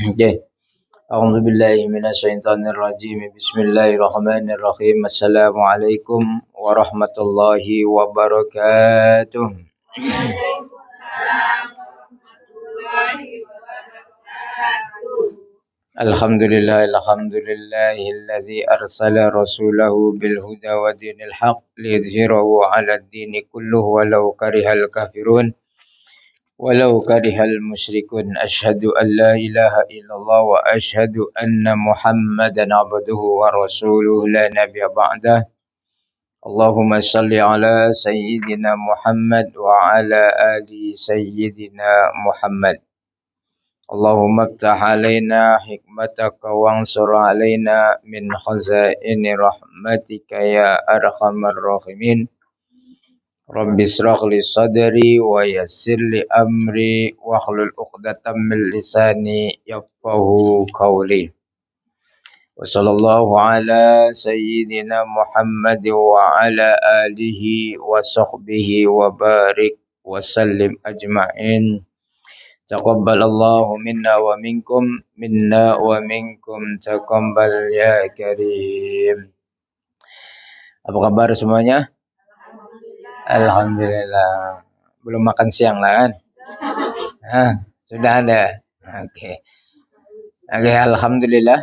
Okay. A'udzu billahi minasyaitonir rajim. Bismillahirrahmanirrahim. Assalamualaikum warahmatullahi wabarakatuh. Alhamdulillahilladzi arsala rasulahu bil huda wa dinil haq liyudhhirahu 'alad dini kulluhu walau karihal kafirun. Walau karihal musyrikun. Asyhadu an la ilaha illallah wa asyhadu anna Muhammadan abduhu wa rasuluhu la nabiyya ba'dah. Allahumma salli ala sayyidina Muhammad wa ala ali sayyidina Muhammad. Allahumma iftah alaina hikmataka wansur alaina min khazaini rahmatika ya arhamar rahimin. Rabbi israh li sadri wa yassir li amri wa hlul 'uqdatam min lisani yafqahu qawli. Wa sallallahu ala sayyidina Muhammad wa ala alihi wa sahbihi wa barik wa sallim ajma'in. Taqabbalallahu minna wa minkum taqabbal ya karim. Apa kabar semuanya? Alhamdulillah. Belum makan siang lah kan? Sudah ada. Oke. Alhamdulillah.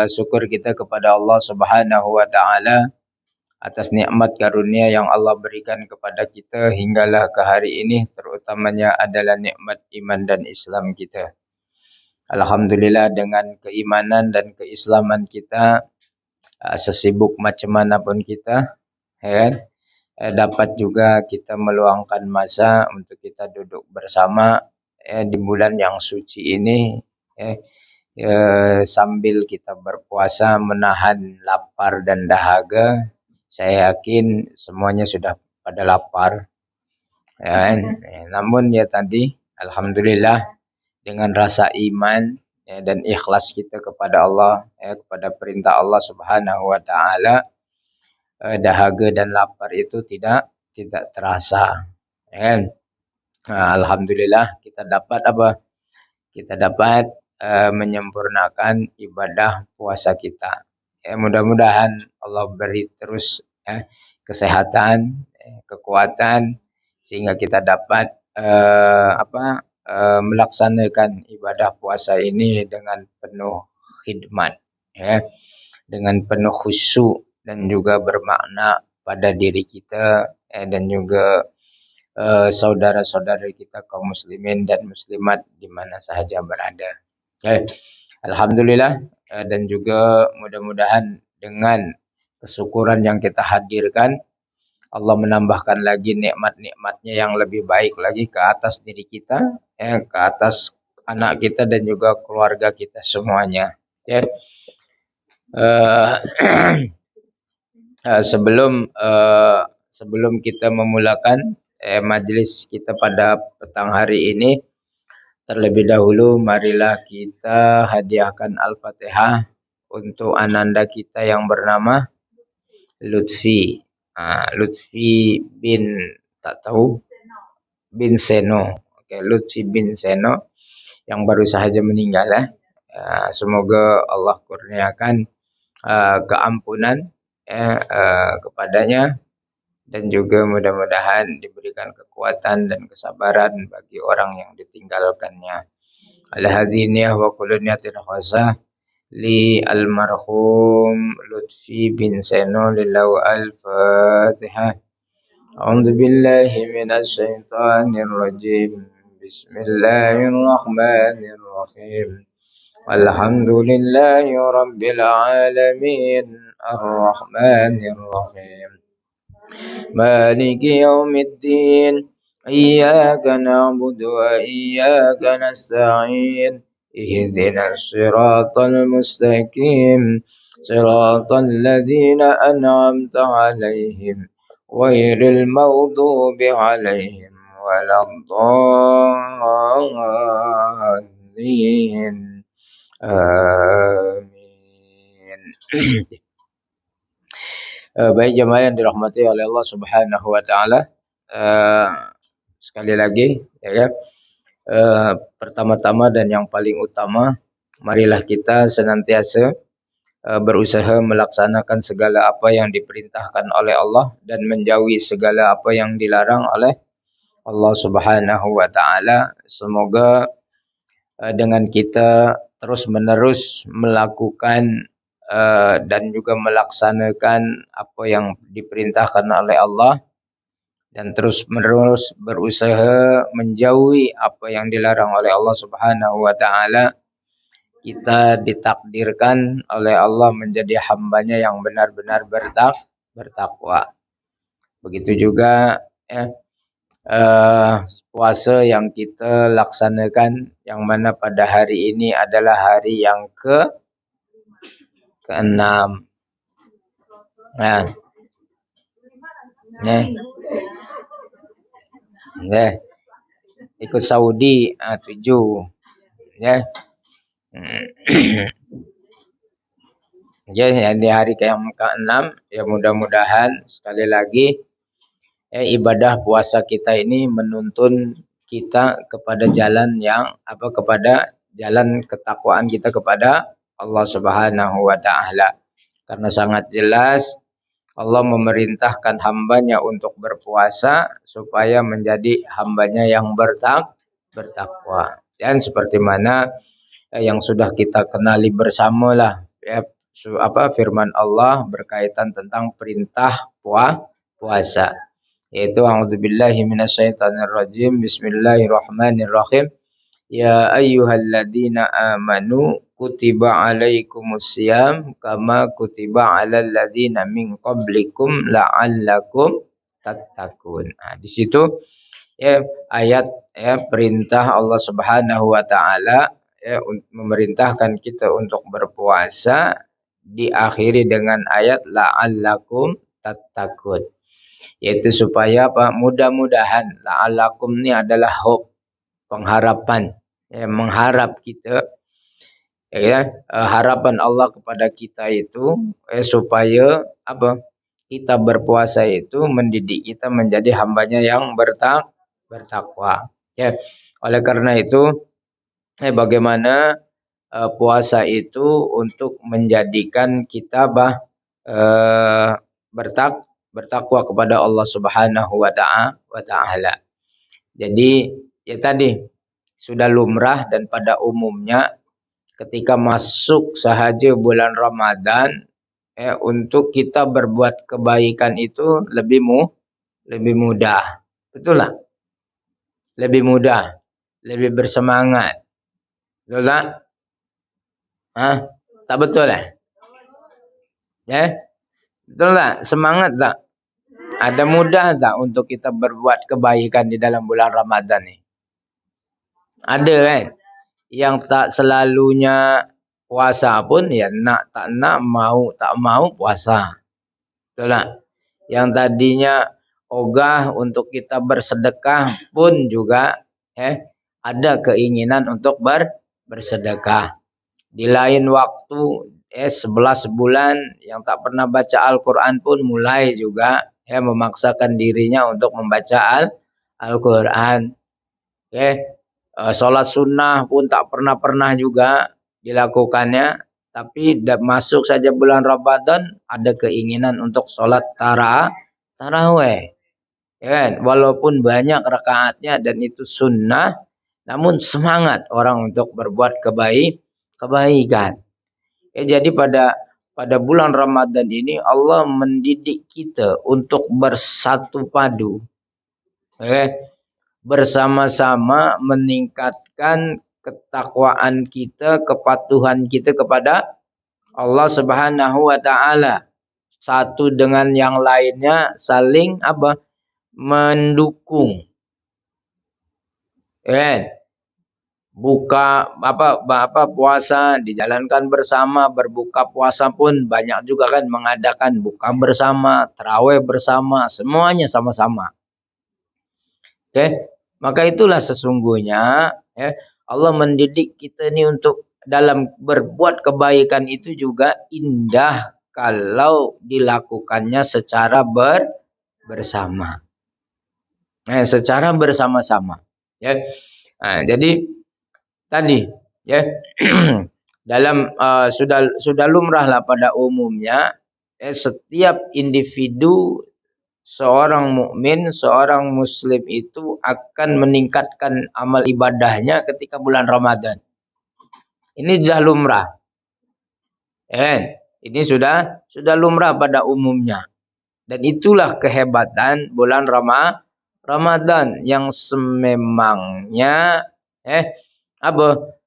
Syukur kita kepada Allah Subhanahu wa taala atas nikmat karunia yang Allah berikan kepada kita hinggalah ke hari ini, terutamanya adalah nikmat iman dan Islam kita. Alhamdulillah, dengan keimanan dan keislaman kita, sesibuk macam mana pun kita, ya, dapat juga kita meluangkan masa untuk kita duduk bersama di bulan yang suci ini, sambil kita berpuasa menahan lapar dan dahaga. Saya yakin semuanya sudah pada lapar, ya. Namun ya tadi, alhamdulillah, dengan rasa iman dan ikhlas kita kepada Allah, kepada perintah Allah Subhanahu wa taala, dahaga dan lapar itu tidak terasa. Alhamdulillah, kita dapat apa? Kita dapat menyempurnakan ibadah puasa kita. Mudah-mudahan Allah beri terus kesehatan, kekuatan, sehingga kita dapat melaksanakan ibadah puasa ini dengan penuh khidmat, dengan penuh khusyuk dan juga bermakna pada diri kita dan juga saudara-saudara kita kaum muslimin dan muslimat di mana sahaja berada. Alhamdulillah, dan juga mudah-mudahan dengan kesyukuran yang kita hadirkan, Allah menambahkan lagi nikmat-nikmatnya yang lebih baik lagi ke atas diri kita, ke atas anak kita dan juga keluarga kita semuanya. Sebelum kita memulakan majlis kita pada petang hari ini, terlebih dahulu marilah kita hadiahkan Al-Fatihah untuk ananda kita yang bernama Lutfi. Lutfi bin Seno. Lutfi bin Seno yang baru saja meninggal. Semoga Allah kurniakan keampunan kepadanya, dan juga mudah-mudahan diberikan kekuatan dan kesabaran bagi orang yang ditinggalkannya. Al-hadiniyah wa kuluniyatin khasah li almarhum Lutfi bin Seno lillahi al-Fatihah. A'udzu billahi minasy syaithanir rajim. Bismillahirrahmanirrahim. Alhamdulillahi rabbil alamin. Ar-Rahmanir Rahim. مالك يوم الدين إياك نعبد وإياك نستعين اهدنا الصراط المستقيم صراط الذين أنعمت عليهم غير المغضوب عليهم ولا الضالين آمين. Baik jemaah yang dirahmati oleh Allah Subhanahu wa taala, sekali lagi Pertama-tama dan yang paling utama, marilah kita senantiasa berusaha melaksanakan segala apa yang diperintahkan oleh Allah dan menjauhi segala apa yang dilarang oleh Allah Subhanahu wa taala. Semoga dengan kita terus-menerus melakukan dan juga melaksanakan apa yang diperintahkan oleh Allah dan terus-menerus berusaha menjauhi apa yang dilarang oleh Allah Subhanahu wa taala, kita ditakdirkan oleh Allah menjadi hambanya yang benar-benar bertakwa. Begitu juga puasa yang kita laksanakan, yang mana pada hari ini adalah hari yang ke-6. Nah, ikut Saudi 7. Ya. Ya, di hari yang ke-6, ya mudah-mudahan sekali lagi ibadah puasa kita ini menuntun kita kepada jalan kepada jalan ketakwaan kita kepada Allah Subhanahu wa taala. Karena sangat jelas Allah memerintahkan hambanya untuk berpuasa supaya menjadi hambanya yang bertakwa. Dan seperti mana yang sudah kita kenali bersamalah ya, firman Allah berkaitan tentang perintah puasa, yaitu a'udzubillahi minasyaitonirrajim, bismillahirrahmanirrahim, ya ayyuhalladzina amanu kutiba alaikumusiyam kama kutiba alal ladzina min qablikum la'allakum tattaqun. Nah, di situ ya ayat perintah Allah Subhanahu wa taala memerintahkan kita untuk berpuasa diakhiri dengan ayat la'allakum tattaqun, yaitu supaya mudah-mudahan, la'allakum ini adalah hope, pengharapan, mengharap kita harapan Allah kepada kita itu supaya kita berpuasa itu mendidik kita menjadi hambanya yang bertakwa. Oleh karena itu bagaimana puasa itu untuk menjadikan kita bertakwa kepada Allah Subhanahu wa taala. Jadi ya tadi sudah lumrah dan pada umumnya ketika masuk sahaja bulan Ramadan untuk kita berbuat kebaikan itu lebih mudah. Betul lah? Lebih mudah, lebih bersemangat. Betul tak? Tak betul lah? Betul tak? Semangat tak? Ada mudah tak untuk kita berbuat kebaikan di dalam bulan Ramadan ni? Ada kan? Yang tak selalunya puasa pun ya nak tak nak, mau tak mau puasa. Betul tak? Yang tadinya ogah untuk kita bersedekah pun juga ada keinginan untuk bersedekah. Di lain waktu 11 bulan yang tak pernah baca Al-Quran pun mulai juga memaksakan dirinya untuk membaca Al-Quran. Sholat sunnah pun tak pernah juga dilakukannya, tapi masuk saja bulan Ramadan ada keinginan untuk sholat tarawih. Walaupun banyak rakaatnya dan itu sunnah, namun semangat orang untuk berbuat kebaikan. Jadi pada bulan Ramadan ini Allah mendidik kita untuk bersatu padu, bersama-sama meningkatkan ketakwaan kita, kepatuhan kita kepada Allah Subhanahu wa taala. Satu dengan yang lainnya saling mendukung. Buka puasa dijalankan bersama, berbuka puasa pun banyak juga kan mengadakan buka bersama, tarawih bersama, semuanya sama-sama. Maka itulah sesungguhnya Allah mendidik kita ini untuk dalam berbuat kebaikan itu juga indah kalau dilakukannya secara bersama. Secara bersama-sama. Jadi tadi ya dalam sudah lumrahlah pada umumnya setiap individu seorang mukmin, seorang muslim itu akan meningkatkan amal ibadahnya ketika bulan Ramadan. Ini sudah lumrah. Ini sudah lumrah pada umumnya. Dan itulah kehebatan bulan Ramadan yang sememangnya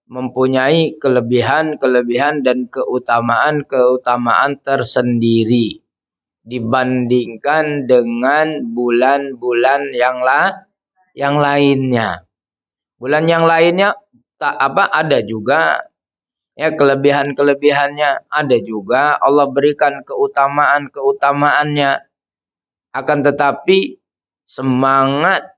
mempunyai kelebihan-kelebihan dan keutamaan-keutamaan tersendiri dibandingkan dengan bulan-bulan yang lainnya. Bulan yang lainnya ada juga kelebihan-kelebihannya, ada juga Allah berikan keutamaan-keutamaannya. Akan tetapi semangat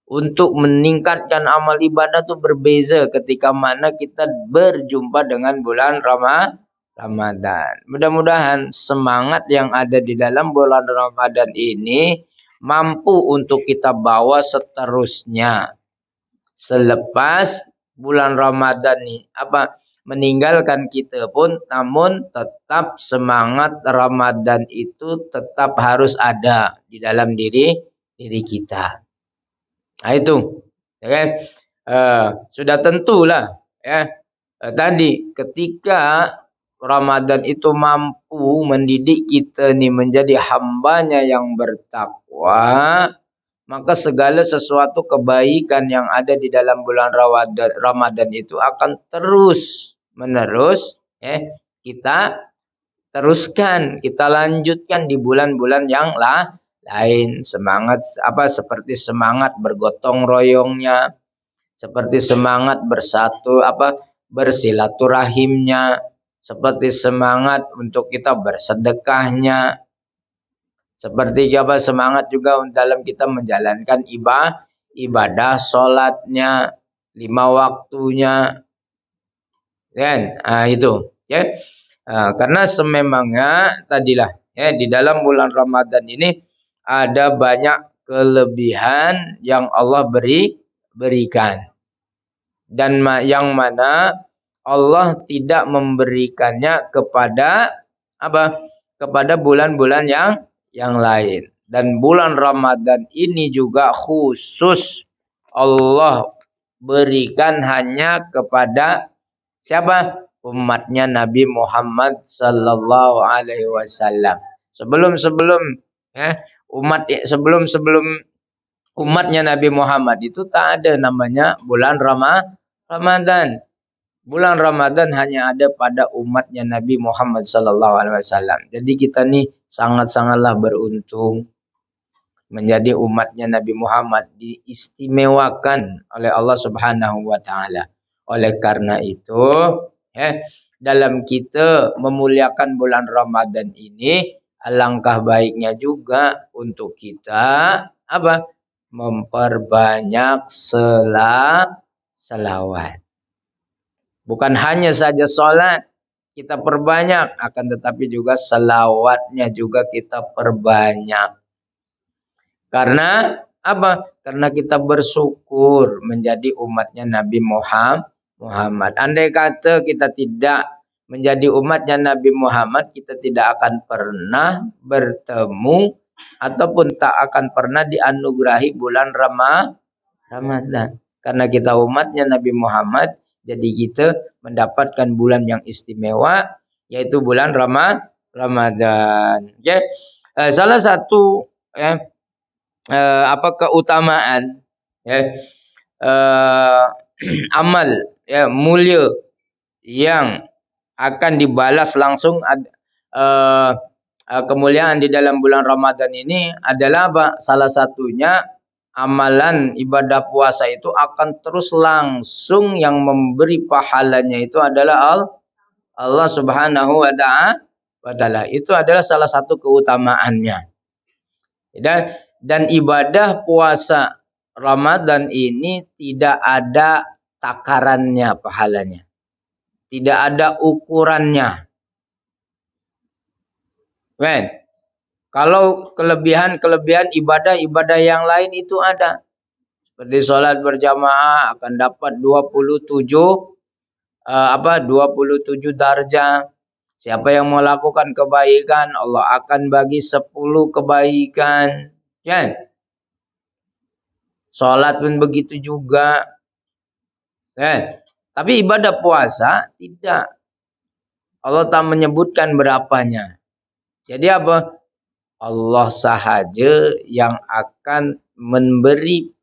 untuk meningkatkan amal ibadah itu berbeza ketika mana kita berjumpa dengan bulan Ramadan. Mudah-mudahan semangat yang ada di dalam bulan Ramadan ini mampu untuk kita bawa seterusnya. Selepas bulan Ramadan ini meninggalkan kita pun, namun tetap semangat Ramadan itu tetap harus ada di dalam diri kita. Itu sudah tentulah tadi ketika Ramadan itu mampu mendidik kita nih menjadi hambanya yang bertakwa, maka segala sesuatu kebaikan yang ada di dalam bulan Ramadan itu akan terus menerus kita teruskan, kita lanjutkan di bulan-bulan yang lain. Semangat seperti semangat bergotong royongnya, seperti semangat bersatu bersilaturahimnya, seperti semangat untuk kita bersedekahnya, seperti semangat juga dalam kita menjalankan ibadah sholatnya, 5 waktunya, kan? Itu, karena sememangnya tadilah di dalam bulan Ramadan ini ada banyak kelebihan yang Allah berikan, dan yang mana Allah tidak memberikannya kepada kepada bulan-bulan yang lain. Dan bulan Ramadan ini juga khusus Allah berikan hanya kepada siapa? Umatnya Nabi Muhammad sallallahu alaihi wasallam. Sebelum umatnya Nabi Muhammad itu tak ada namanya bulan Ramadan. Bulan Ramadan hanya ada pada umatnya Nabi Muhammad sallallahu alaihi wasallam. Jadi kita nih sangat-sangatlah beruntung menjadi umatnya Nabi Muhammad, diistimewakan oleh Allah Subhanahu wa taala. Oleh karena itu, dalam kita memuliakan bulan Ramadan ini, alangkah baiknya juga untuk kita memperbanyak selawat. Bukan hanya saja sholat kita perbanyak, akan tetapi juga selawatnya juga kita perbanyak. Karena Karena kita bersyukur menjadi umatnya Nabi Muhammad. Andai kata kita tidak menjadi umatnya Nabi Muhammad, kita tidak akan pernah bertemu ataupun tak akan pernah dianugerahi bulan Ramadan. Karena kita umatnya Nabi Muhammad, jadi kita mendapatkan bulan yang istimewa, yaitu bulan Ramadan. Salah satu keutamaan amal mulia yang akan dibalas langsung kemuliaan di dalam bulan Ramadan ini adalah salah satunya amalan ibadah puasa itu akan terus langsung yang memberi pahalanya itu adalah Allah Subhanahu wa taala. Itu adalah salah satu keutamaannya. Dan ibadah puasa Ramadan ini tidak ada takarannya pahalanya. Tidak ada ukurannya. Kalau kelebihan-kelebihan ibadah yang lain itu ada. Seperti sholat berjamaah akan dapat 27 darjah. Siapa yang melakukan kebaikan, Allah akan bagi 10 kebaikan. Kan? Sholat pun begitu juga. Kan? Tapi ibadah puasa tidak. Allah tak menyebutkan berapanya. Jadi apa? Allah sahaja yang akan memberi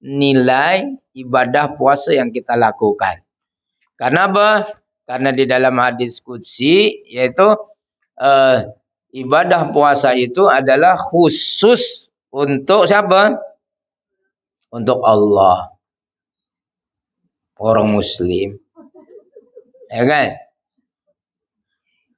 nilai ibadah puasa yang kita lakukan. Karena apa? Karena di dalam hadis qudsi yaitu ibadah puasa itu adalah khusus untuk siapa? Untuk Allah. Orang muslim. Ya kan?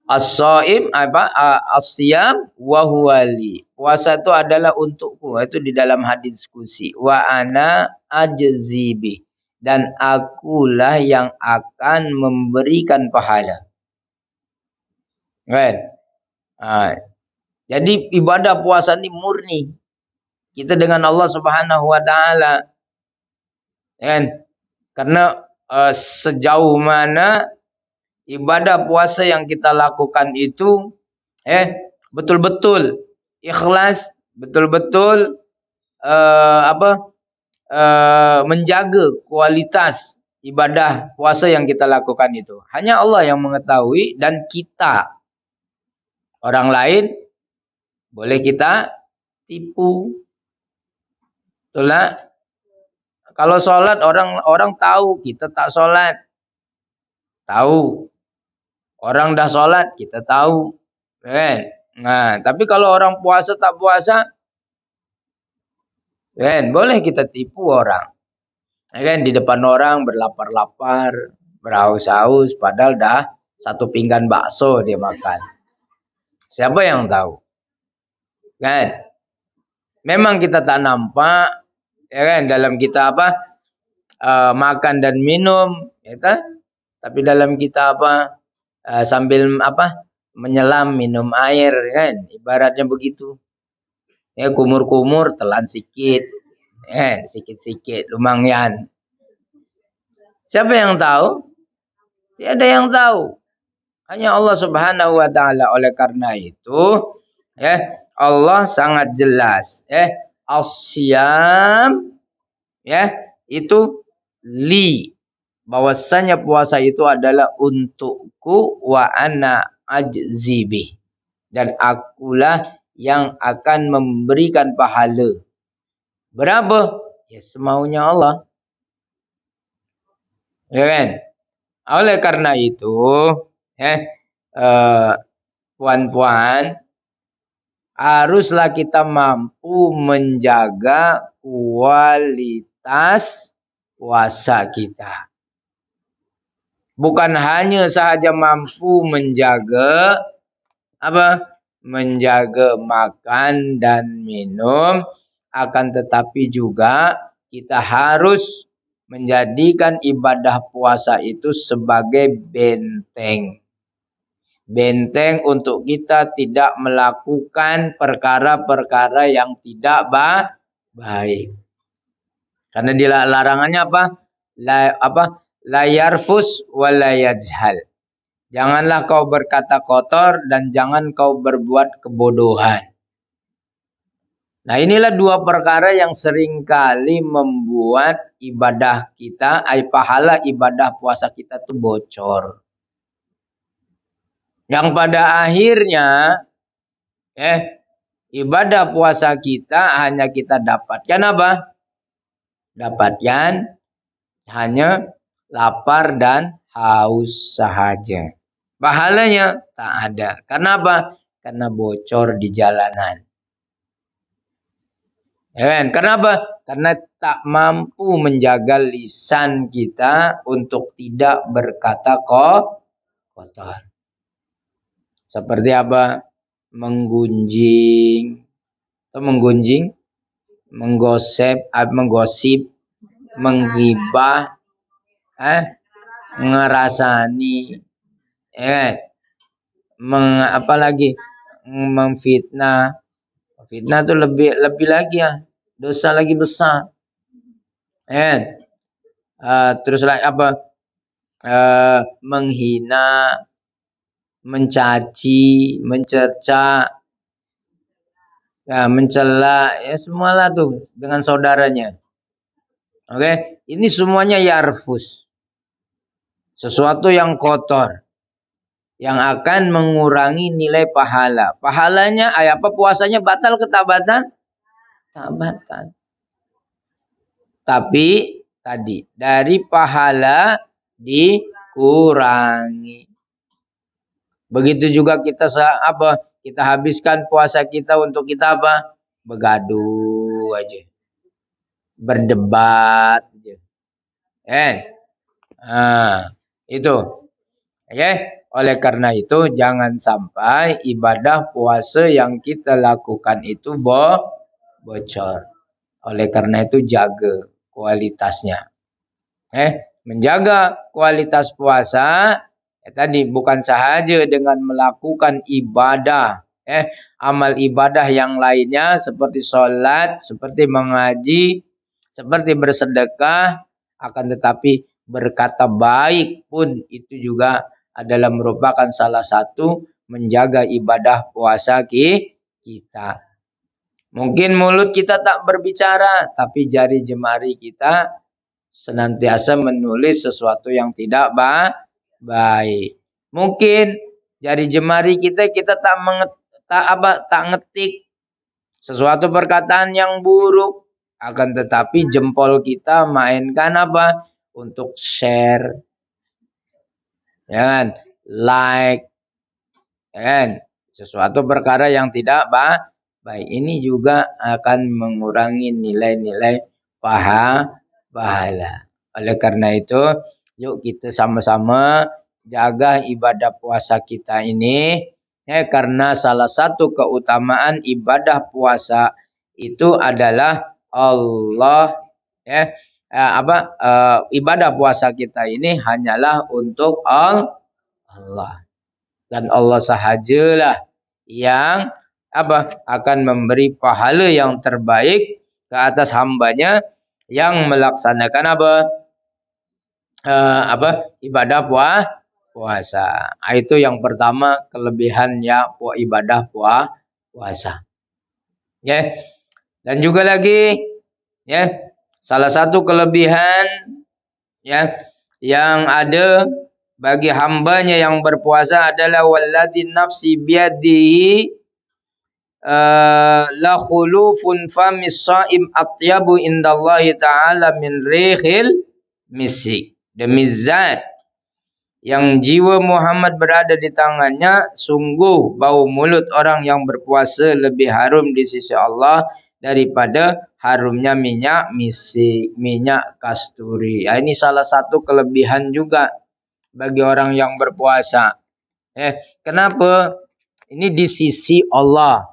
As-shaim as-siyam wa huwa li. Puasa itu adalah untukku. Itu di dalam hadis qudsi. Wa ana ajzibi. Dan akulah yang akan memberikan pahala. Kan? Jadi ibadah puasa ini murni. Kita dengan Allah Subhanahu wa taala. Kan? Karena sejauh mana ibadah puasa yang kita lakukan itu betul-betul ikhlas, betul-betul menjaga kualitas ibadah puasa yang kita lakukan itu. Hanya Allah yang mengetahui dan kita. Orang lain boleh kita tipu. Itulah kalau sholat orang tahu kita tak sholat. Tahu. Orang dah sholat kita tahu. Kan? Nah, tapi kalau orang puasa tak puasa, kan? Boleh kita tipu orang. Kan? Di depan orang berlapar-lapar, berhaus-haus, padahal dah satu pinggan bakso dia makan. Siapa yang tahu? Kan? Memang kita tak nampak, ya kan? Dalam kita makan dan minum, ya kan? Tapi dalam kita sambil menyelam minum air, kan? Ibaratnya begitu. Ya kumur-kumur telan sikit, sikit-sikit lumayan. Siapa yang tahu? Tiada yang tahu. Hanya Allah Subhanahu wa taala. Oleh karena itu, Allah sangat jelas, as-siyam itu li, bahwasanya puasa itu adalah untukku wa ana ajzibi, dan akulah yang akan memberikan pahala. Berapa? Ya semaunya Allah. Ya kan? Oleh karena itu, puan-puan, haruslah kita mampu menjaga kualitas puasa kita. Bukan hanya sahaja mampu menjaga menjaga makan dan minum, akan tetapi juga kita harus menjadikan ibadah puasa itu sebagai benteng. Benteng untuk kita tidak melakukan perkara-perkara yang tidak baik. Karena larangannya la yarfus wa la yajhal. Janganlah kau berkata kotor dan jangan kau berbuat kebodohan. Nah, inilah dua perkara yang seringkali membuat ibadah kita, pahala ibadah puasa kita tuh bocor. Yang pada akhirnya ibadah puasa kita hanya kita dapatkan apa? Dapatkan hanya lapar dan haus sahaja. Pahalanya tak ada. Karena apa? Karena bocor di jalanan. Karena apa? Karena tak mampu menjaga lisan kita untuk tidak berkata kotor. Seperti apa? Menggunjing, menggosip, menggibah, ngerasani, memfitnah. Fitnah itu lebih lagi dosa lagi besar. Terus apa? Menghina, mencaci, mencerca, ya, mencela, ya semualah tuh dengan saudaranya. Oke, ini semuanya yarfus. Sesuatu yang kotor yang akan mengurangi nilai pahala. Pahalanya apa? Puasanya batal ke tak batal? Tak batal. Tapi tadi dari pahala dikurangi. Begitu juga kita kita habiskan puasa kita untuk kita apa? Begaduh aja. Berdebat aja. Itu. Oke. Oleh karena itu jangan sampai ibadah puasa yang kita lakukan itu bocor. Oleh karena itu jaga kualitasnya. Menjaga kualitas puasa tadi bukan sahaja dengan melakukan ibadah, amal ibadah yang lainnya seperti sholat, seperti mengaji, seperti bersedekah, akan tetapi berkata baik pun itu juga adalah merupakan salah satu menjaga ibadah puasa kita. Mungkin mulut kita tak berbicara, tapi jari jemari kita senantiasa menulis sesuatu yang tidak baik. Mungkin jari jemari kita tak ngetik sesuatu perkataan yang buruk, akan tetapi jempol kita mainkan apa? Untuk share, ya kan? Like, ya kan? Sesuatu perkara yang tidak baik. Ini juga akan mengurangi nilai-nilai pahala. Oleh karena itu, yuk kita sama-sama jaga ibadah puasa kita ini, karena salah satu keutamaan ibadah puasa itu adalah Allah, ibadah puasa kita ini hanyalah untuk Allah, dan Allah sahajalah yang akan memberi pahala yang terbaik ke atas hambanya yang melaksanakan ibadah puasa. Itu yang pertama kelebihannya ibadah puasa. Dan juga lagi salah satu kelebihan yang ada bagi hambanya yang berpuasa adalah walladzi nafsi biyadihi la khulufun famis shaim atyabu indallahi ta'ala min rihil misik. Demi zat yang jiwa Muhammad berada di tangannya, sungguh bau mulut orang yang berpuasa lebih harum di sisi Allah daripada harumnya minyak misik, minyak kasturi. Ini salah satu kelebihan juga bagi orang yang berpuasa. Kenapa? Ini di sisi Allah.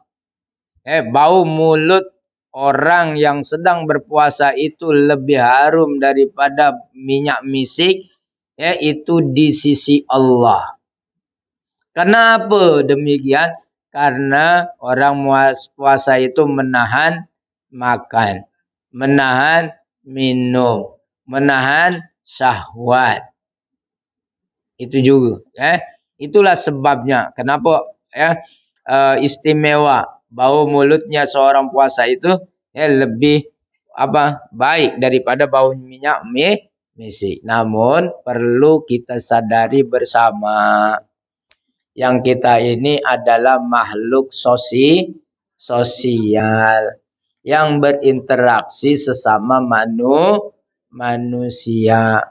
Bau mulut orang yang sedang berpuasa itu lebih harum daripada minyak misik, itu di sisi Allah. Kenapa demikian? Karena orang puasa itu menahan makan, menahan minum, menahan syahwat. Itu juga, itulah sebabnya kenapa istimewa bau mulutnya seorang puasa itu lebih baik daripada bau minyak misik. Namun perlu kita sadari bersama, yang kita ini adalah makhluk sosial yang berinteraksi sesama manusia.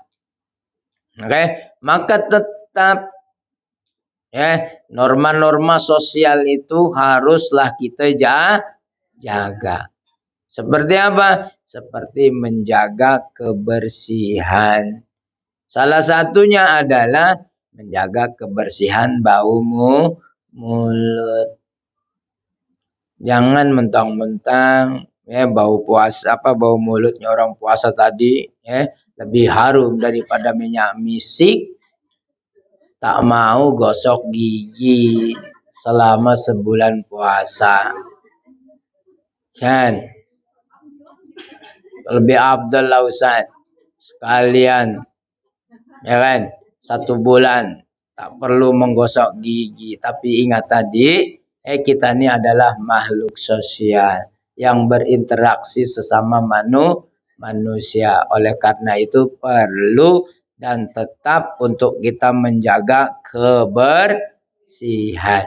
Maka tetap norma-norma sosial itu haruslah kita jaga. Seperti apa? Seperti menjaga kebersihan. Salah satunya adalah menjaga kebersihan bau mulut. Jangan mentang-mentang bau mulutnya orang puasa tadi lebih harum daripada minyak misik, tak mau gosok gigi selama sebulan puasa. Kan? Lebih afdal lah Ustaz. Sekalian, ya kan? 1 bulan tak perlu menggosok gigi. Tapi ingat tadi, kita ini adalah makhluk sosial yang berinteraksi sesama manusia. Oleh karena itu perlu dan tetap untuk kita menjaga kebersihan.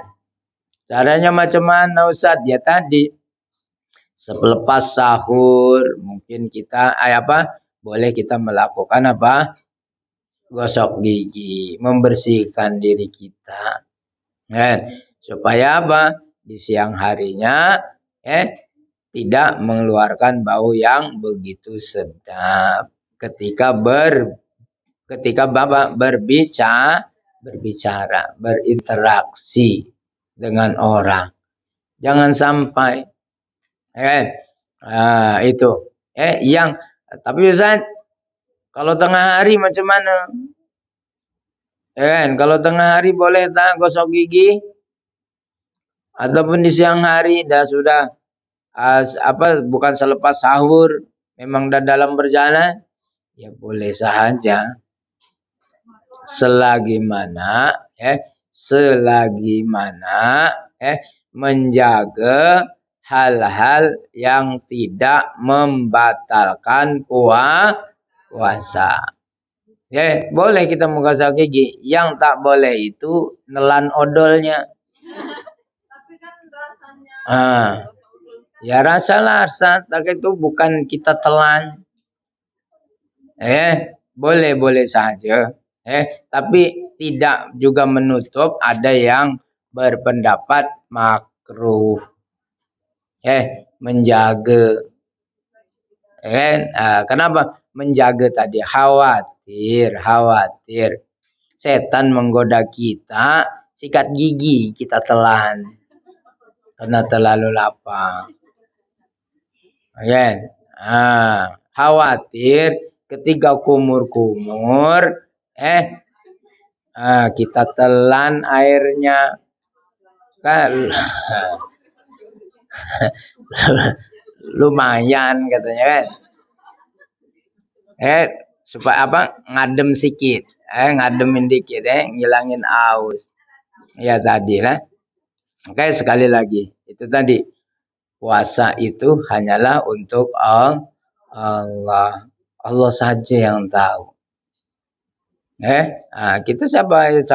Caranya macam mana Ustaz? Ya tadi, selepas sahur mungkin kita boleh kita melakukan gosok gigi, membersihkan diri kita, supaya di siang harinya tidak mengeluarkan bau yang begitu sedap ketika berbicara, berinteraksi dengan orang. Jangan sampai itu tapi Ustaz, kalau tengah hari macam mana? Kalau tengah hari boleh tak gosok gigi? Ataupun di siang hari sudah bukan selepas sahur, memang dah dalam berjalan, ya boleh sahaja. Selagi mana menjaga hal-hal yang tidak membatalkan puasa. Boleh kita menggosok gigi. Yang tak boleh itu nelan odolnya. Tapi kan rasanya. Ya rasa, tapi itu bukan kita telan. Boleh saja. Tapi tidak juga menutup ada yang berpendapat makruh. Menjaga. Kenapa? Menjaga tadi khawatir setan menggoda kita, sikat gigi kita telan karena terlalu lapar. Khawatir ketika kumur-kumur kita telan airnya kan. Lumayan katanya kan. Supaya ngadem sikit, ngademin dikit, ngilangin aus. Ya tadi lah. Oke, sekali lagi itu tadi, puasa itu hanyalah untuk Allah saja yang tahu. Kita sambil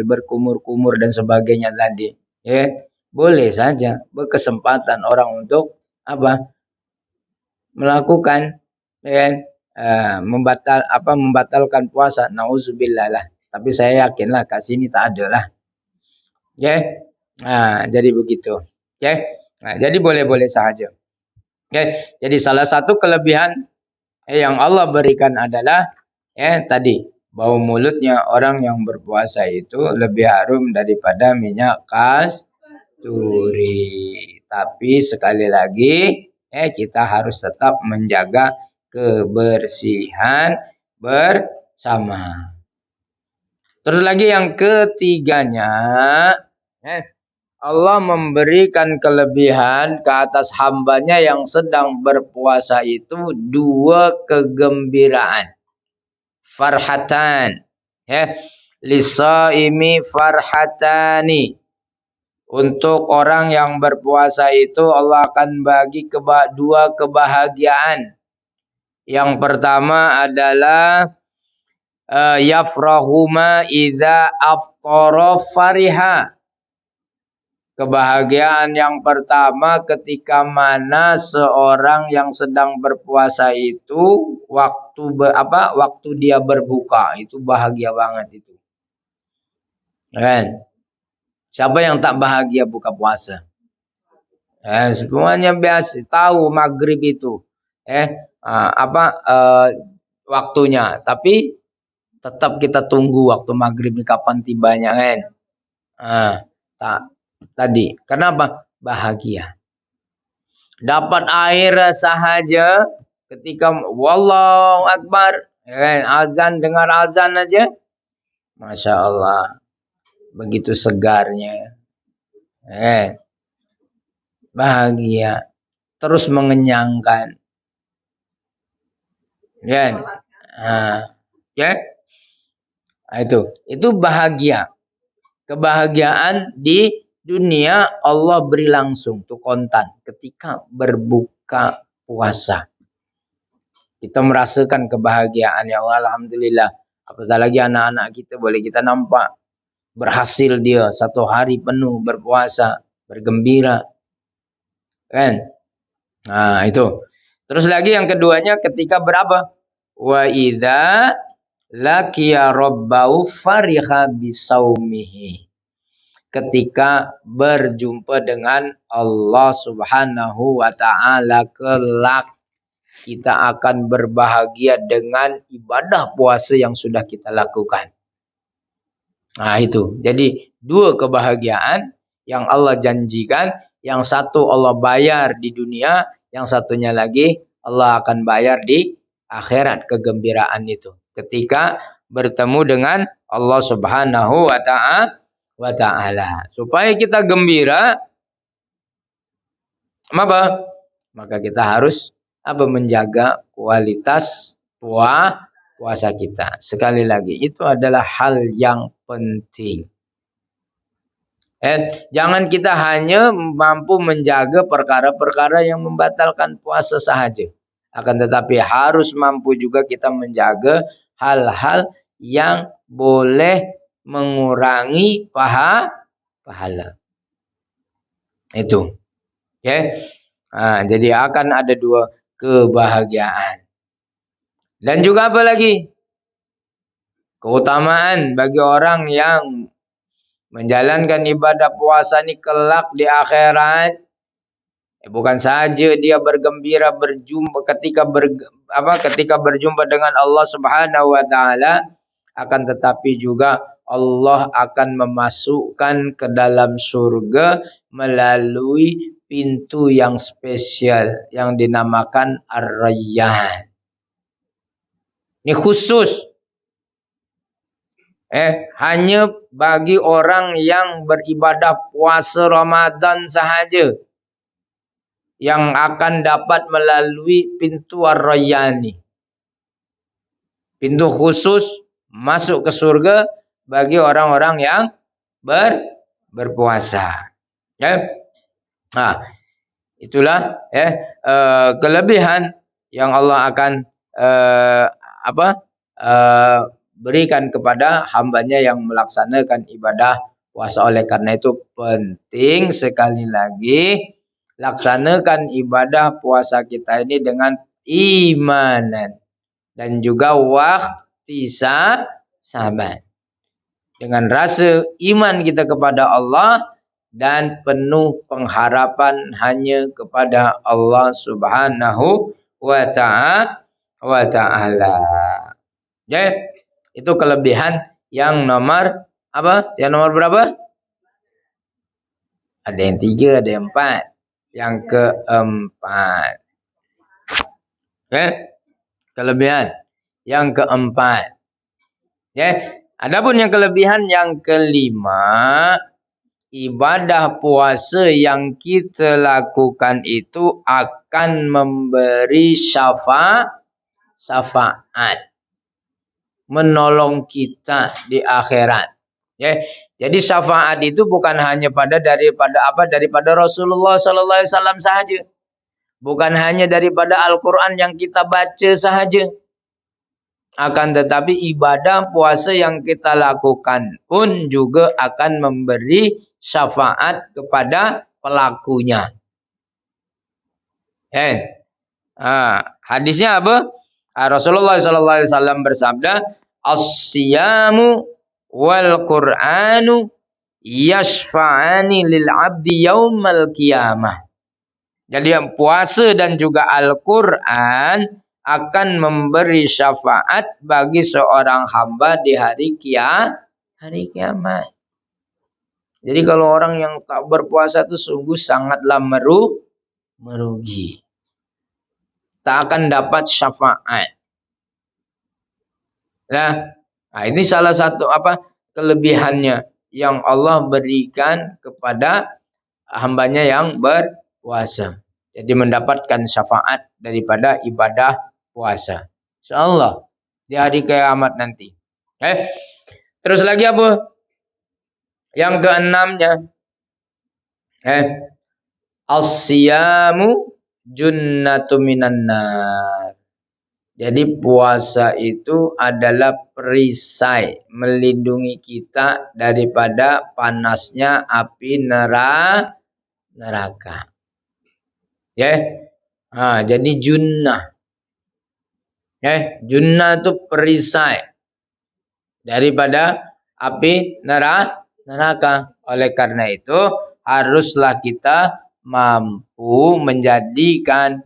berkumur-kumur dan sebagainya tadi, boleh saja berkesempatan orang untuk melakukan membatalkan puasa. Nauzubillah lah. Tapi saya yakinlah kasih ini tak ada lah. Jadi begitu. Jadi boleh-boleh saja. Jadi salah satu kelebihan yang Allah berikan adalah tadi, bau mulutnya orang yang berpuasa itu lebih harum daripada minyak kasturi. Tapi sekali lagi kita harus tetap menjaga kebersihan bersama. Terus lagi yang ketiganya, Allah memberikan kelebihan ke atas hambanya yang sedang berpuasa itu 2 kegembiraan. Farhatan. Lisaimi farhatani. Untuk orang yang berpuasa itu Allah akan bagi 2 kebahagiaan. Yang pertama adalah yafrahuma idza aftara fariha. Kebahagiaan yang pertama ketika mana seorang yang sedang berpuasa itu waktu dia berbuka itu bahagia banget itu. Siapa yang tak bahagia buka puasa? Semuanya biasa tahu maghrib itu waktunya, tapi tetap kita tunggu waktu maghrib ini kapan tibanya kan. Tadi kenapa? Bahagia. Dapat air sahaja ketika wallahu akbar, azan, dengar azan aja, Masya Allah, begitu segarnya, bahagia, terus mengenyangkan. Kan? Ya. Itu bahagia. Kebahagiaan di dunia Allah beri langsung tuh kontan ketika berbuka puasa. Kita merasakan kebahagiaan ya Allah, alhamdulillah. Apatah lagi anak-anak kita boleh kita nampak berhasil dia 1 hari penuh berpuasa, bergembira. Kan? Nah, itu. Terus lagi yang keduanya ketika berapa? Wa idza laqiya rabbahu fariha bisaumihi. Ketika berjumpa dengan Allah Subhanahu wa taala kelak, kita akan berbahagia dengan ibadah puasa yang sudah kita lakukan. Nah, itu. Jadi 2 kebahagiaan yang Allah janjikan, yang satu Allah bayar di dunia, yang satunya lagi Allah akan bayar di akhirat kegembiraan itu. Ketika bertemu dengan Allah Subhanahu wa taala. Supaya kita gembira, apa? Maka kita harus menjaga kualitas puasa kita. Sekali lagi, itu adalah hal yang penting. Jangan kita hanya mampu menjaga perkara-perkara yang membatalkan puasa sahaja. Akan tetapi harus mampu juga kita menjaga hal-hal yang boleh mengurangi pahala. Itu. Ya. Jadi akan ada 2 kebahagiaan. Dan juga apa lagi? Keutamaan bagi orang yang menjalankan ibadah puasa ini kelak di akhirat. Bukan saja dia bergembira berjumpa ketika berjumpa dengan Allah Subhanahu wa taala, akan tetapi juga Allah akan memasukkan ke dalam surga melalui pintu yang spesial yang dinamakan Ar-Rayyan. Ini khusus hanya bagi orang yang beribadah puasa Ramadan sahaja yang akan dapat melalui pintu Ar-Rayyan ini. Pintu khusus masuk ke surga bagi orang-orang yang berpuasa. Ya. Itulah kelebihan yang Allah akan berikan kepada hambanya yang melaksanakan ibadah puasa. Oleh karena itu penting sekali lagi laksanakan ibadah puasa kita ini dengan imanan dan juga wahtisaban. Dengan rasa iman kita kepada Allah dan penuh pengharapan hanya kepada Allah Subhanahu wa taala. Ya, itu kelebihan yang nomor apa? Yang nomor berapa? Ada yang 3, ada yang 4. Yang keempat. Kelebihan yang keempat. Adapun yang kelebihan yang kelima, ibadah puasa yang kita lakukan itu akan memberi syafaat, menolong kita di akhirat. Jadi syafaat itu bukan hanya daripada Rasulullah sallallahu alaihi wasallam sahaja. Bukan hanya daripada Al-Qur'an yang kita baca sahaja. Akan tetapi ibadah puasa yang kita lakukan pun juga akan memberi syafaat kepada pelakunya. Hadisnya apa? Rasulullah sallallahu alaihi wasallam bersabda, "As-siyamu wal Qur'anu yashfa'ani lil 'abdi yaumal qiyamah." Jadi puasa dan juga Al-Qur'an akan memberi syafaat bagi seorang hamba di hari kiamat. Jadi kalau orang yang tak berpuasa itu sungguh sangatlah merugi. Tak akan dapat syafaat. Ini salah satu kelebihannya yang Allah berikan kepada hambanya yang berpuasa. Jadi mendapatkan syafaat daripada ibadah puasa. Insyaallah di hari kiamat nanti. Terus lagi apa? Yang keenamnya, as-siyamu junnatu minan nar. Jadi puasa itu adalah perisai melindungi kita daripada panasnya api neraka. Ya. Jadi junnah. Junnah itu perisai daripada api neraka. Oleh karena itu haruslah kita mampu menjadikan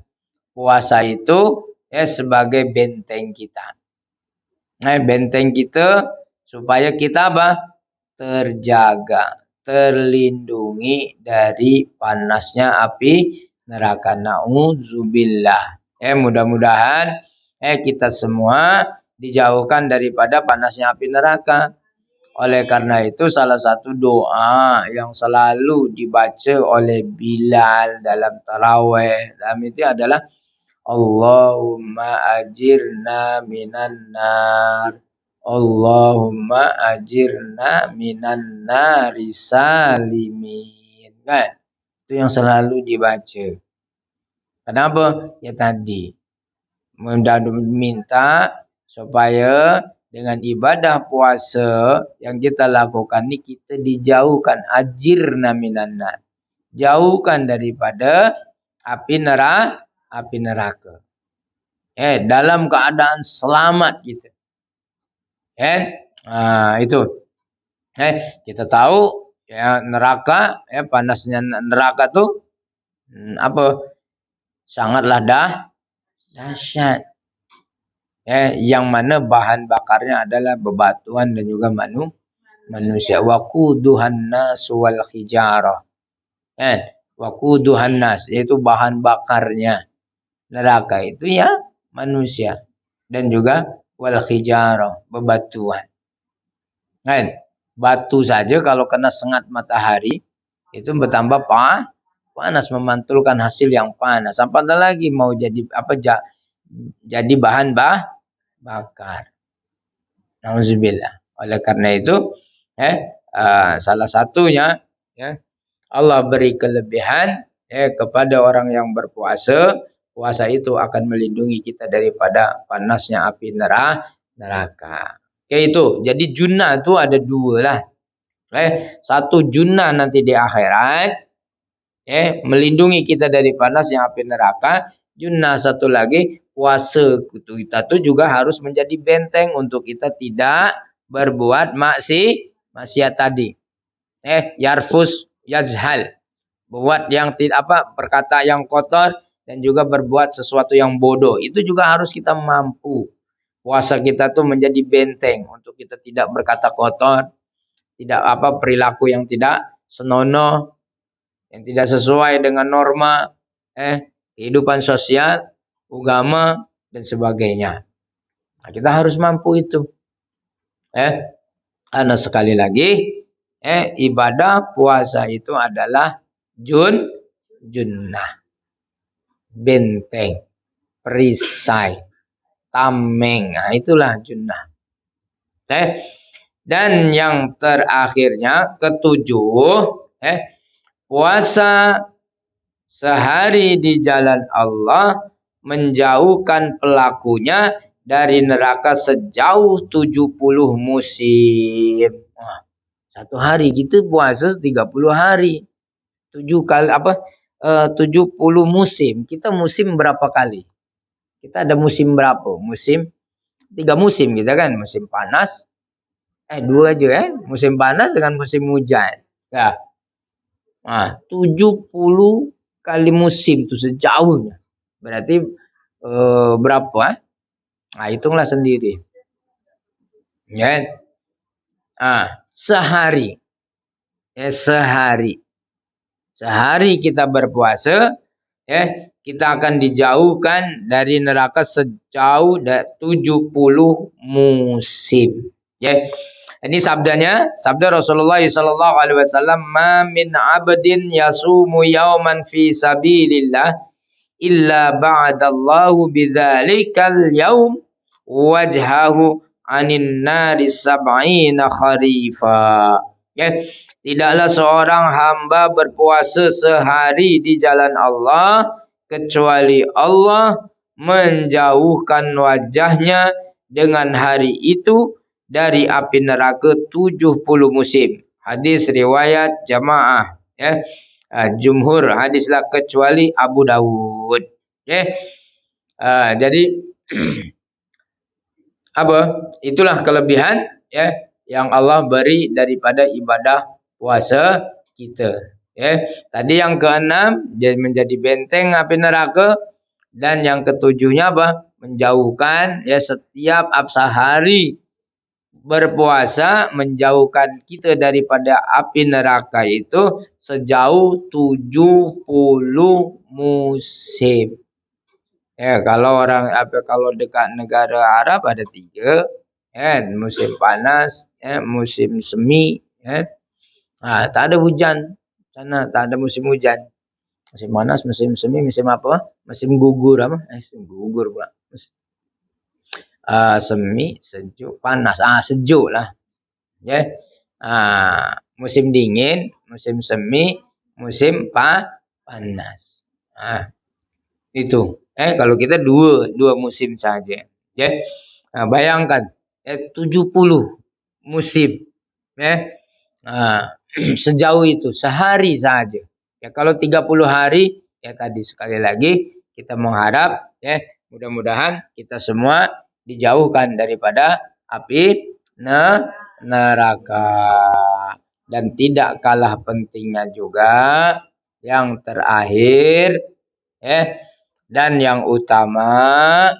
puasa itu sebagai benteng kita. Benteng kita supaya kita apa? Terjaga, terlindungi dari panasnya api neraka. Nauzubillah. Mudah-mudahan kita semua dijauhkan daripada panasnya api neraka. Oleh karena itu salah satu doa yang selalu dibaca oleh Bilal dalam tarawih dalam itu adalah Allahumma ajirna minan nar. Allahumma ajirna minan nari salimin. Kan? Itu yang selalu dibaca. Kenapa? Ya tadi. Minta supaya dengan ibadah puasa yang kita lakukan ini kita dijauhkan ajirna minan nar. Jauhkan daripada api neraka. Dalam keadaan selamat kita. Itu. Kita tahu ya neraka, panasnya neraka tuh sangatlah dahsyat. Yang mana bahan bakarnya adalah bebatuan dan juga manusia. Waquduhan nas wal hijarah. Waquduhan nas yaitu bahan bakarnya neraka itu ya manusia dan juga wal hijarah, bebatuan. Batu saja kalau kena sengat matahari itu bertambah panas, memantulkan hasil yang panas. Apatah lagi mau jadi jadi bahan bakar. Nauzubillah. Oleh karena itu salah satunya Allah beri kelebihan kepada orang yang berpuasa. Puasa itu akan melindungi kita daripada panasnya api neraka. Itu. Jadi junnah itu ada dua lah. Satu junnah nanti di akhirat. Melindungi kita dari panasnya api neraka. Junnah satu lagi. Puasa kita itu juga harus menjadi benteng untuk kita tidak berbuat maksiat tadi. Yarfus yazhal. Buat yang berkata yang kotor. Dan juga berbuat sesuatu yang bodoh. Itu juga harus kita mampu. Puasa kita tuh menjadi benteng. Untuk kita tidak berkata kotor. Tidak perilaku yang tidak senonoh. Yang tidak sesuai dengan norma. Kehidupan sosial. Agama. Dan sebagainya. Nah, kita harus mampu itu. Karena sekali lagi. Ibadah puasa itu adalah junnah. Benteng, perisai, tameng. Nah, itulah junnah. Dan yang terakhirnya ketujuh, puasa sehari di jalan Allah menjauhkan pelakunya dari neraka sejauh 70 musim. Satu hari kita puasa 30 hari. 70 musim. Kita musim berapa kali? Kita ada musim berapa? 3 musim kita kan. Musim panas. 2 aja Musim panas dengan musim hujan. 70 kali musim itu sejauhnya. Berarti berapa? Hitunglah sendiri. Sehari. Sehari kita berpuasa, kita akan dijauhkan dari neraka sejauh 70 musim. Ini sabda Rasulullah sallallahu alaihi wasallam, "Ma min 'abdin yasumu yawman fi sabilillah illa ba'adallahu bidzalikal yaum wajhahu anin nari sab'ina kharifa. Ya, tidaklah seorang hamba berpuasa sehari di jalan Allah kecuali Allah menjauhkan wajahnya dengan hari itu dari api neraka 70 musim. Hadis riwayat jamaah, ya. Jumhur hadislah kecuali Abu Dawud. Ya. Jadi apa? Itulah kelebihan, ya, yang Allah beri daripada ibadah puasa kita. Ya. Tadi yang keenam dia menjadi benteng api neraka, dan yang ketujuhnya apa? Menjauhkan, ya, setiap sehari berpuasa menjauhkan kita daripada api neraka itu sejauh 70 musim. Ya, kalau kalau dekat negara Arab ada 3, kan, musim panas, ya, musim semi, ya. Tak ada hujan sana, tak ada musim hujan. Musim panas, musim semi, musim apa? Musim gugur apa? Musim gugur pula. Semi, sejuk, panas. Sejuk lah. Ya. Musim dingin, musim semi, musim panas. Itu. Kalau kita dua musim saja. Ya. Bayangkan, 70 musim. Ya. Sejauh itu sehari saja. Ya, kalau 30 hari, ya tadi sekali lagi kita mengharap, ya, mudah-mudahan kita semua dijauhkan daripada api neraka. Dan tidak kalah pentingnya juga yang terakhir, ya, dan yang utama,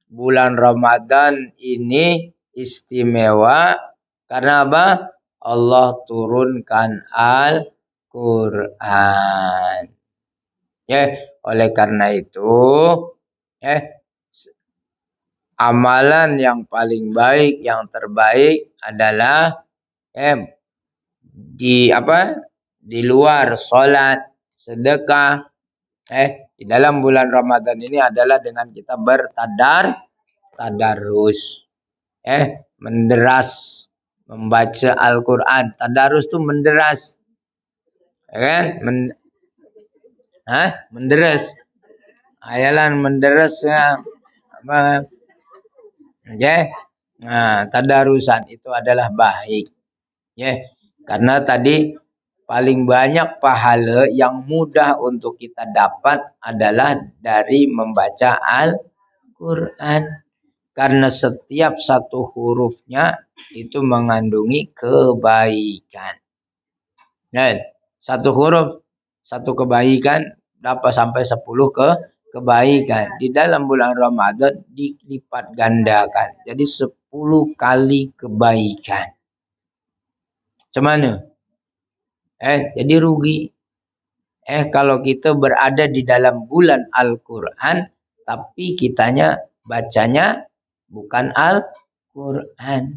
bulan Ramadan ini istimewa karena apa? Allah turunkan Al-Quran. Ya, oleh karena itu, ya, amalan yang paling baik, yang terbaik adalah, di luar sholat, sedekah, di dalam bulan Ramadan ini adalah dengan kita tadarus, menderas, membaca Al-Quran. Tadarus itu menderas, kan? Menderas. Ayalah menderas, apa? Tadarusan itu adalah baik, ya. Karena tadi paling banyak pahala yang mudah untuk kita dapat adalah dari membaca Al-Quran. Karena setiap satu hurufnya itu mengandungi kebaikan. Dan satu huruf, satu kebaikan dapat sampai 10 kebaikan. Di dalam bulan Ramadan dilipat gandakan. Jadi 10 kali kebaikan. Macam mana? Jadi rugi. Kalau kita berada di dalam bulan Al-Quran, tapi kitanya bacanya bukan Al-Quran.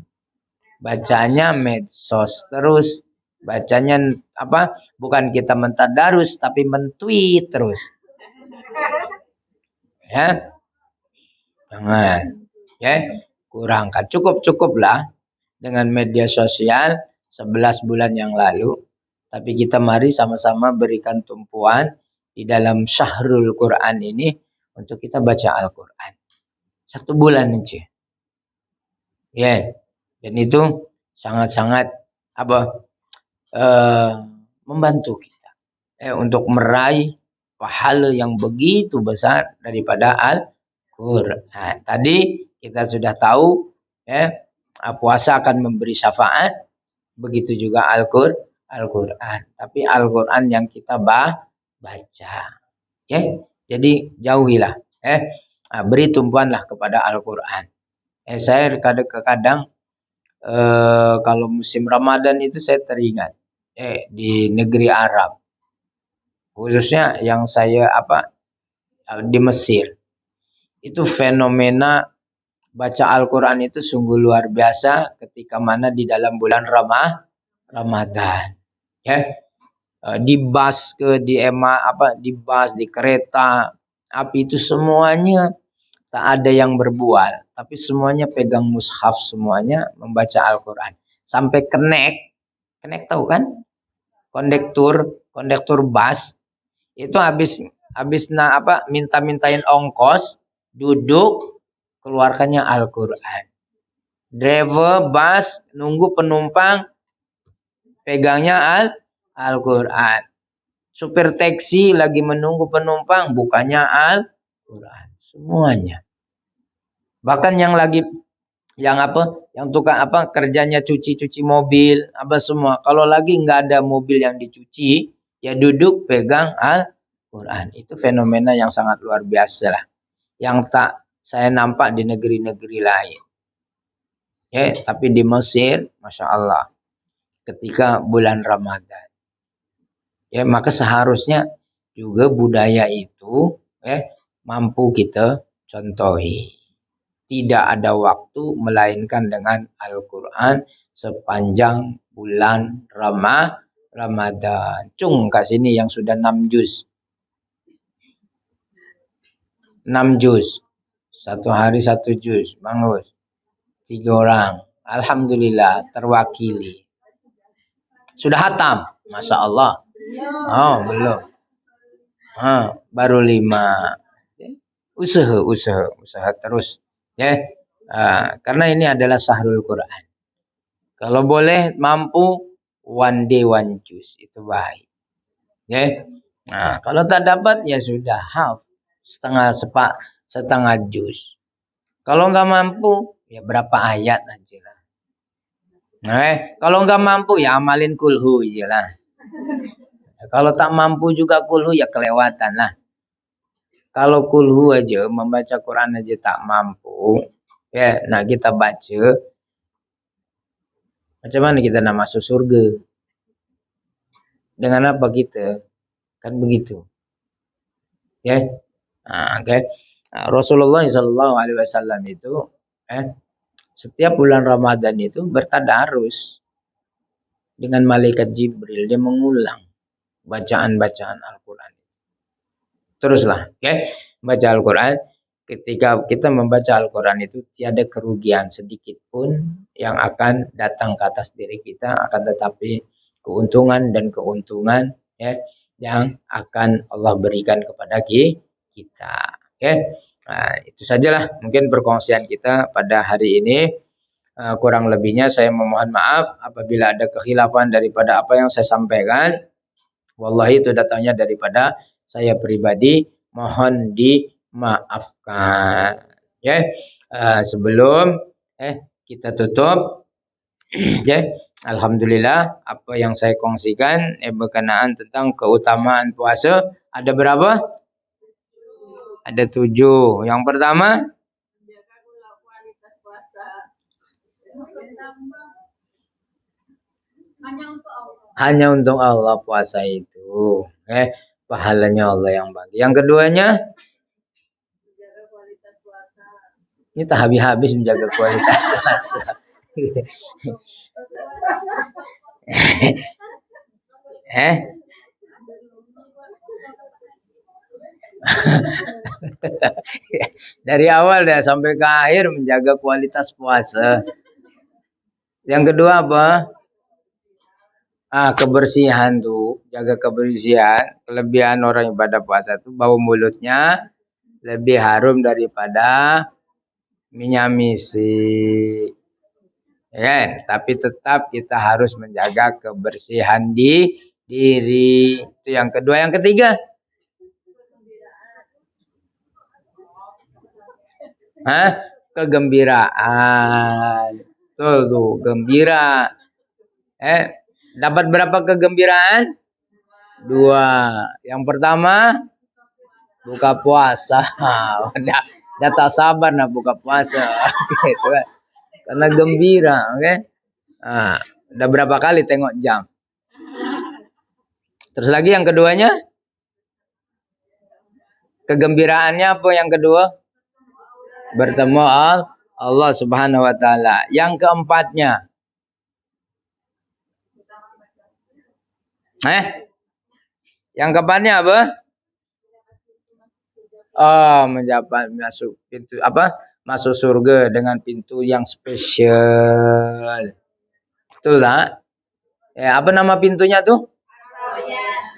Bacanya medsos terus. Bacanya apa? Bukan kita mentadarus, tapi mentweet terus. Ya. Jangan. Ya. Kurangkan. Cukuplah dengan media sosial 11 bulan yang lalu. Tapi kita mari sama-sama berikan tumpuan di dalam Syahrul Quran ini untuk kita baca Al-Quran. 1 bulan aja. Ya. Dan itu sangat-sangat membantu kita untuk meraih pahala yang begitu besar daripada Al-Quran. Tadi kita sudah tahu, puasa akan memberi syafaat, begitu juga Al-Quran. Tapi Al-Quran yang kita baca. Ya. Jadi jauhilah. Beri tumpuanlah kepada Al-Quran. Saya kadang kalau musim Ramadan itu saya teringat di negeri Arab. Khususnya yang saya di Mesir. Itu fenomena baca Al-Quran itu sungguh luar biasa ketika mana di dalam bulan Ramadan. Ya. Di bus, di bus, di kereta api itu semuanya tak ada yang berbual, tapi semuanya pegang mushaf, semuanya membaca Al-Quran. Sampai kenek tahu kan? Kondektur bus itu habis minta-mintain ongkos, duduk keluarkannya Al-Quran. Driver bus nunggu penumpang pegangnya Al-Quran. Supir taksi lagi menunggu penumpang bukannya Al-Quran. Semuanya. Bahkan yang tukang kerjanya cuci mobil, semua. Kalau lagi nggak ada mobil yang dicuci, ya duduk pegang Al-Quran. Itu fenomena yang sangat luar biasa lah. Yang tak saya nampak di negeri-negeri lain. Ya, tapi di Mesir, Masya Allah, ketika bulan Ramadan. Ya, maka seharusnya juga budaya itu mampu kita contohi. Tidak ada waktu melainkan dengan Al-Quran sepanjang bulan Ramadan. Cung kat sini yang sudah 6 juz. 6 juz. Satu hari 1 juz. Bagus. 3 orang. Alhamdulillah terwakili. Sudah hatam. Masya Allah. Oh, belum. Baru 5. Usaha terus. Ya. Karena ini adalah Syahrul Quran. Kalau boleh mampu one day one juz itu baik. Ya. Nah, kalau tak dapat ya sudah half setengah juz. Kalau nggak mampu ya berapa ayat aja lah. Kalau nggak mampu ya amalin kulhu aja lah. Kalau tak mampu juga kulhu ya kelewatan lah. Kalau kulhu aja membaca Quran aja tak mampu, ya nak kita baca, macam mana kita nak masuk surga? Dengan apa kita? Kan begitu. Ya. Okay. Rasulullah SAW itu setiap bulan Ramadan itu bertadarus dengan malaikat Jibril, dia mengulang bacaan-bacaan Al-Quran. Teruslah, baca Al-Quran. Ketika kita membaca Al-Quran itu tiada kerugian sedikit pun yang akan datang ke atas diri kita, akan tetapi keuntungan yang akan Allah berikan kepada kita. Nah, itu sajalah mungkin perkongsian kita pada hari ini. Kurang lebihnya saya memohon maaf apabila ada kekhilafan daripada apa yang saya sampaikan. Wallahi itu datangnya daripada saya pribadi, mohon dimaafkan. Sebelum kita tutup, alhamdulillah apa yang saya kongsikan berkenaan tentang keutamaan puasa ada berapa? Ada 7. Yang pertama, hanya untuk Allah puasa itu. Pahalanya Allah yang bagi. Yang keduanya, ini tak habis-habis menjaga kualitas puasa. Dari awal dah sampai ke akhir menjaga kualitas puasa. Yang kedua apa? Kebersihan tuh, jaga kebersihan. Kelebihan orang ibadah puasa tuh bau mulutnya lebih harum daripada minyak misi. Tapi tetap kita harus menjaga kebersihan di diri. Itu yang kedua. Yang ketiga, kegembiraan. Tuh, gembira. Dapat berapa kegembiraan? 2. Yang pertama, buka puasa. Dah tak sabar nak buka puasa. Gitu kan. Karena gembira, udah berapa kali tengok jam. Terus lagi yang keduanya, kegembiraannya apa yang kedua? Bertemu Allah Subhanahu wa taala. Yang keempatnya, yang keempatnya apa? Mendapat masuk pintu apa? Masuk surga dengan pintu yang spesial. Betul tak? Ya, apa nama pintunya tuh?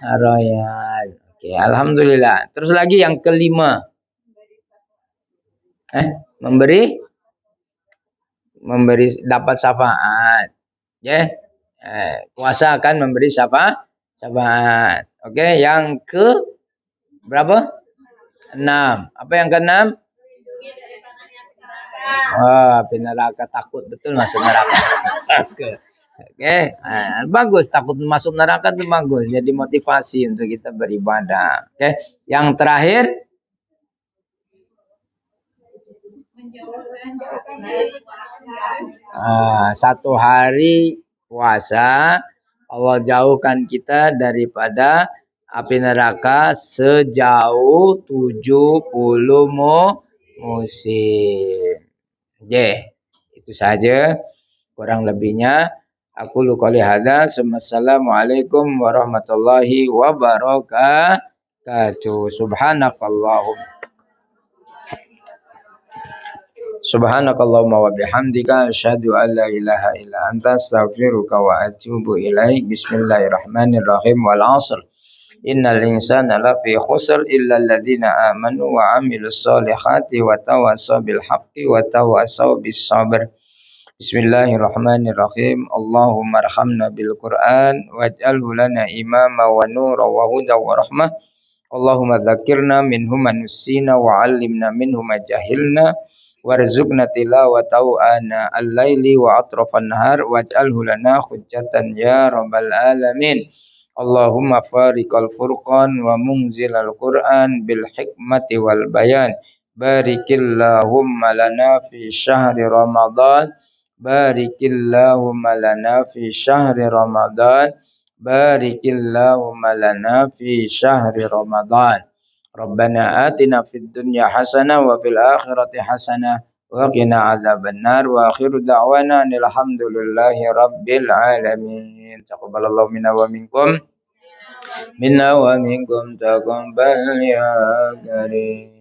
Royal. Oke, alhamdulillah. Terus lagi yang kelima. Memberi dapat syafaat. Ya. Puasa akan memberi syafaat. Oke, yang ke berapa? 6. Apa yang ke-6? Api neraka, takut betul masuk neraka. Oke. Bagus, takut masuk neraka itu bagus. Jadi motivasi untuk kita beribadah. Oke. Yang terakhir, satu hari puasa Allah jauhkan kita daripada api neraka sejauh 70 musim. Itu saja kurang lebihnya. Aku qouli hadza. Assalamualaikum warahmatullahi wabarakatuh. Subhanakallahumma wa bihamdika asyhadu an la ilaha illa anta astaghfiruka wa atubu ilaik. Bismillahirrahmanirrahim. Wal 'ashr. Innal insana lafi khusr illa alladziina amanu wa 'amilus solihati wa tawassaw bil haqqi wa tawassaw bis sabr. Bismillahirrahmanirrahim. Allahumma arhamna bil Qur'an waj'alhu lana imama wa nura wa huda wa rahmah. Allahumma dzakirna minhu ma nusina wa 'allimna minhu ma jahilna warzuqna tilawatahu ana al-laili wa atrafan nahar waj'alhu lana hujjatan ya rabbal alamin. Allahumma fariqal furqan wa munzilal Qur'an bil hikmati wal bayan. Barikillahumma lana fi syahri Ramadan. Barikillahumma lana fi syahri Ramadan. Barikillahumma lana fi syahri Ramadan. Rabbana atina fid dunya hasanah wa fil akhirati hasanah wa qina adzabannar wa akhiru da'wana alhamdulillahi rabbil alamin. Taqabbalallahu minna wa minkum taqabbal ya karim.